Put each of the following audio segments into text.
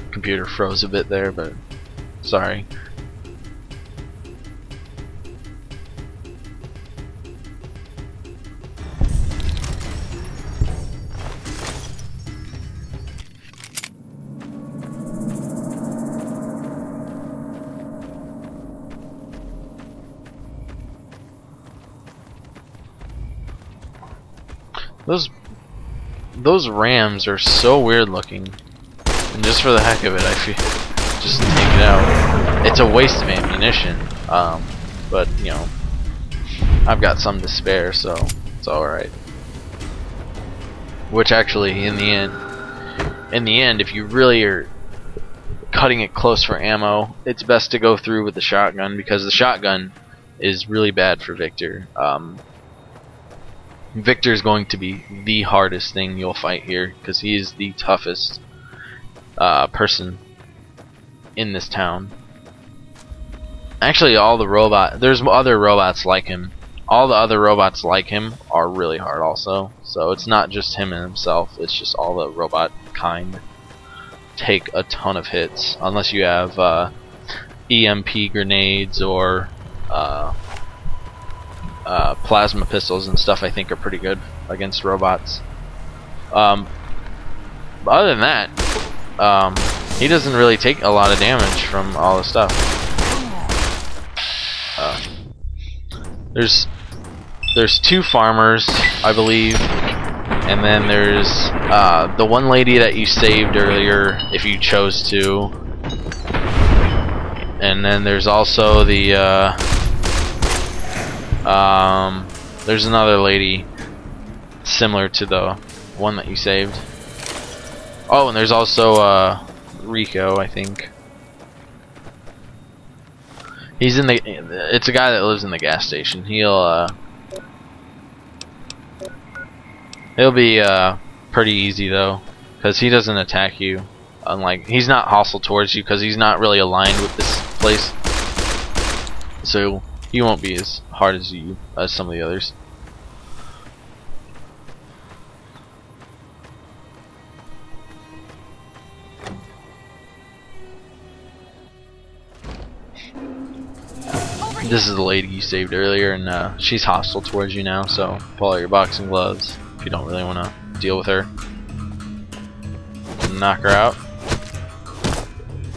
computer froze a bit there, but sorry. Those rams are so weird looking, and just for the heck of it, I feel just take it out. It's a waste of ammunition, but you know, I've got some to spare, so it's all right. Which actually, in the end, if you really are cutting it close for ammo, it's best to go through with the shotgun, because the shotgun is really bad for Victor. Victor is going to be the hardest thing you'll fight here, because he is the toughest person in this town. Actually, there's other robots like him. All the other robots like him are really hard also. So it's not just him and himself, it's just all the robot kind take a ton of hits, unless you have EMP grenades or plasma pistols and stuff. I think are pretty good against robots. But other than that, he doesn't really take a lot of damage from all the stuff. There's two farmers, I believe, and then there's the one lady that you saved earlier, if you chose to, and then there's also the there's another lady similar to the one that you saved. Oh, and there's also Rico, I think. He's in the. It's a guy that lives in the gas station. He'll be pretty easy though, because he doesn't attack you. Unlike, he's not hostile towards you because he's not really aligned with this place. So he won't be as hard as some of the others. This is the lady you saved earlier, and she's hostile towards you now, so pull out your boxing gloves if you don't really want to deal with her. Knock her out.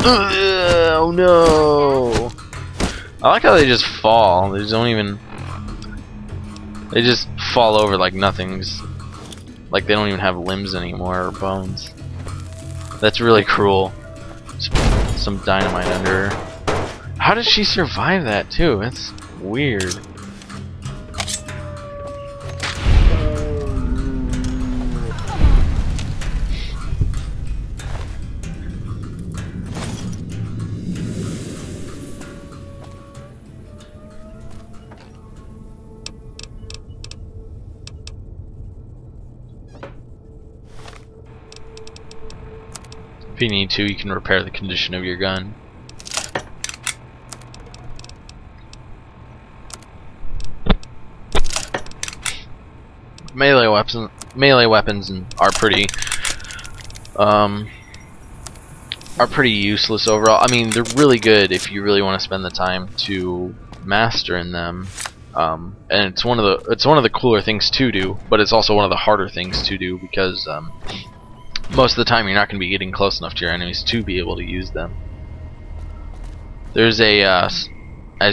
Oh no! I like how they just fall. They don't even. They just fall over like nothing's. Like they don't even have limbs anymore or bones. That's really cruel. Some dynamite under her. How did she survive that too? That's weird. If you need to, you can repair the condition of your gun. Melee weapons are pretty useless overall. I mean, they're really good if you really want to spend the time to master in them. And it's one of the cooler things to do, but it's also one of the harder things to do because most of the time you're not going to be getting close enough to your enemies to be able to use them. There's a as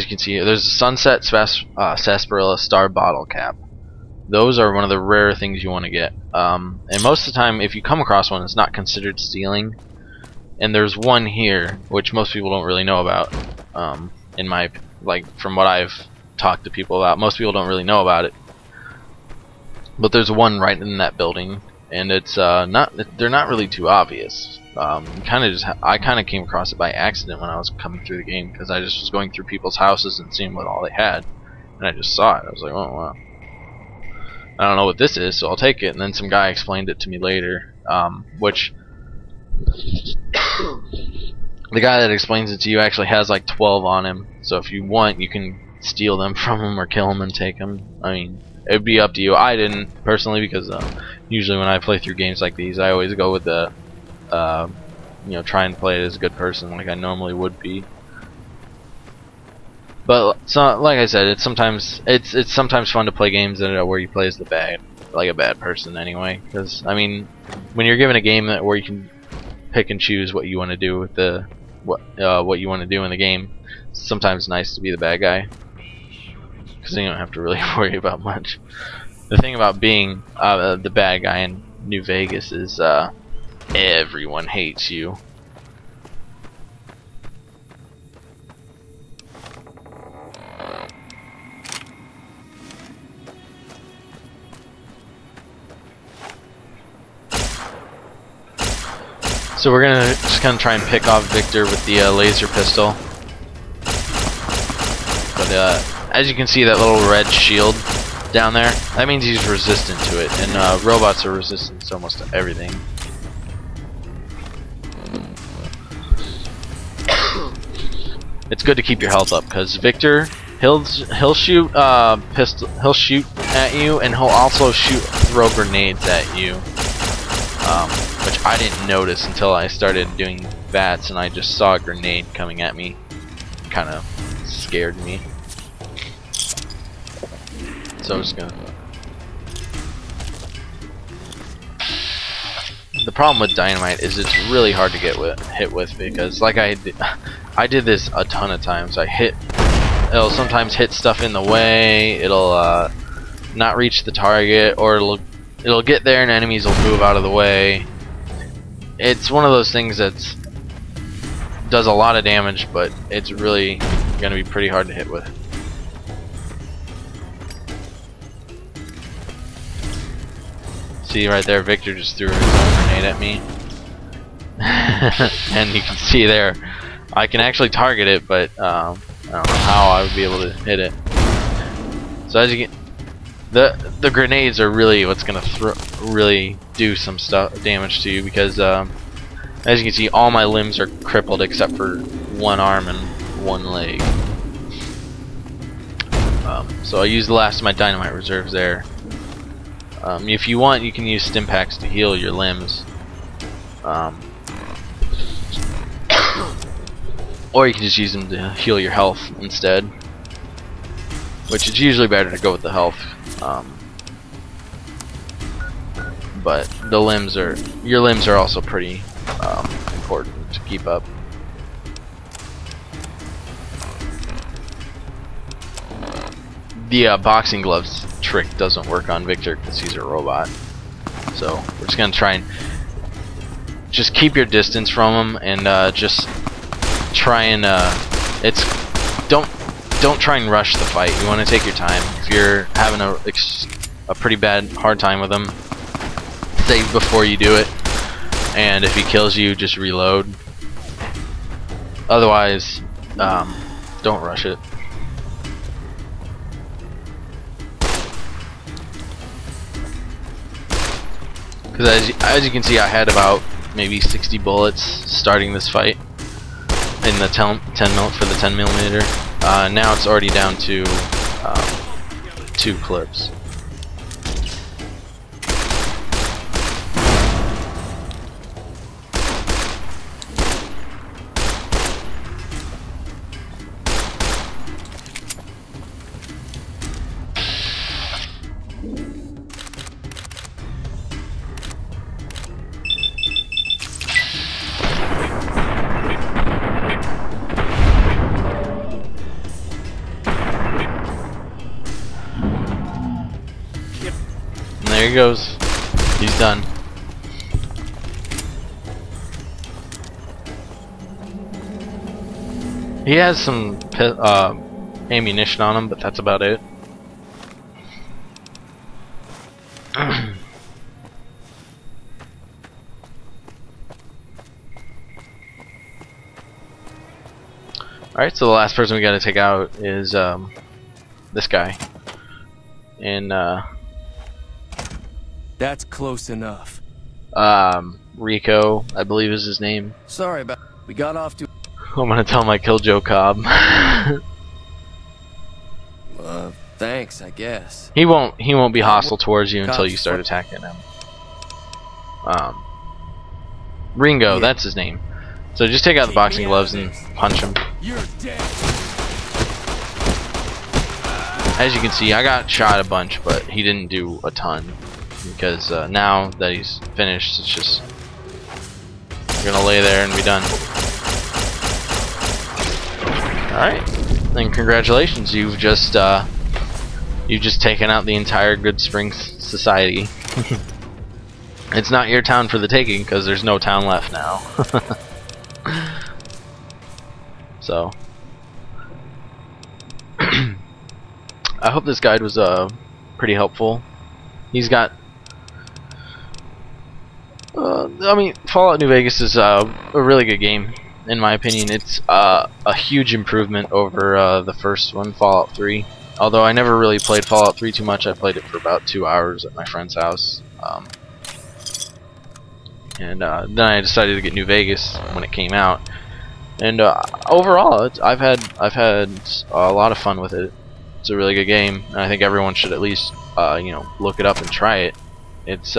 you can see, there's a Sunset Sarsaparilla Star Bottle Cap. Those are one of the rare things you want to get. And most of the time, if you come across one, it's not considered stealing. And there's one here, which most people don't really know about. From what I've talked to people about, most people don't really know about it. But there's one right in that building, and it's they're not really too obvious. I kind of came across it by accident when I was coming through the game, because I just was going through people's houses and seeing what all they had, and I just saw it. I was like, oh wow. I don't know what this is, so I'll take it. And then some guy explained it to me later, which the guy that explains it to you actually has like 12 on him. So if you want, you can steal them from him or kill him and take them. I mean, it'd be up to you. I didn't personally, because usually when I play through games like these, I always go with the you know, try and play it as a good person like I normally would be. But so, like I said, it's sometimes fun to play games that where you play as a bad person anyway. Because I mean, when you're given a game where you can pick and choose what you want to do with what you want to do in the game, it's sometimes nice to be the bad guy, because then you don't have to really worry about much. The thing about being the bad guy in New Vegas is everyone hates you. So we're just gonna try and pick off Victor with the laser pistol. But as you can see, that little red shield down there, that means he's resistant to it, and robots are resistant to almost everything. It's good to keep your health up, because Victor, he'll shoot he'll shoot at you, and he'll also throw grenades at you. Which I didn't notice until I started doing VATS, and I just saw a grenade coming at me. Kind of scared me. So I'm just gonna. The problem with dynamite is it's really hard to get hit with, because like I did this a ton of times. It'll sometimes hit stuff in the way. It'll not reach the target, or it'll get there and enemies will move out of the way. It's one of those things that does a lot of damage, but it's really gonna be pretty hard to hit with. See right there, Victor just threw his own grenade at me. And you can see there, I can actually target it, but I don't know how I would be able to hit it. So as you get, the grenades are really what's gonna really do some damage to you, because as you can see, all my limbs are crippled except for one arm and one leg. So I used the last of my dynamite reserves there. If you want, you can use stim packs to heal your limbs, or you can just use them to heal your health instead, which is usually better to go with the health. But your limbs are also pretty important to keep up. The boxing gloves trick doesn't work on Victor because he's a robot. So we're just gonna try and just keep your distance from him, and just try and don't try and rush the fight. You want to take your time. If you're having a pretty hard time with him, save before you do it, and if he kills you, just reload. Otherwise, don't rush it. Because as you can see, I had about maybe 60 bullets starting this fight in the 10mm. Now it's already down to 2 clips. There he goes. He's done. He has some ammunition on him, but that's about it. Alright, so the last person we gotta take out is this guy. And that's close enough. Rico, I believe is his name. Sorry about. We got off to. I'm gonna tell him I killed Joe Cobb. Thanks, I guess. He won't be hostile towards you until you start attacking him. Ringo, Yeah. that's his name. So just take out the boxing gloves and punch him. You're dead. As you can see, I got shot a bunch, but he didn't do a ton. Because now that he's finished, it's just... You're gonna lay there and be done. Alright. Then congratulations, you've just taken out the entire Goodsprings society. It's not your town for the taking, because there's no town left now. So... I hope this guide was pretty helpful. He's got... I mean, Fallout New Vegas is a really good game, in my opinion. It's a huge improvement over the first one, Fallout 3. Although I never really played Fallout 3 too much, I played it for about 2 hours at my friend's house. And then I decided to get New Vegas when it came out. And overall, I've had a lot of fun with it. It's a really good game, and I think everyone should at least you know, look it up and try it. It's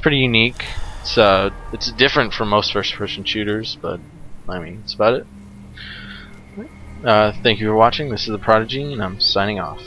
pretty unique. It's different from most first-person shooters, but I mean, that's about it. Thank you for watching. This is The Prodigy, and I'm signing off.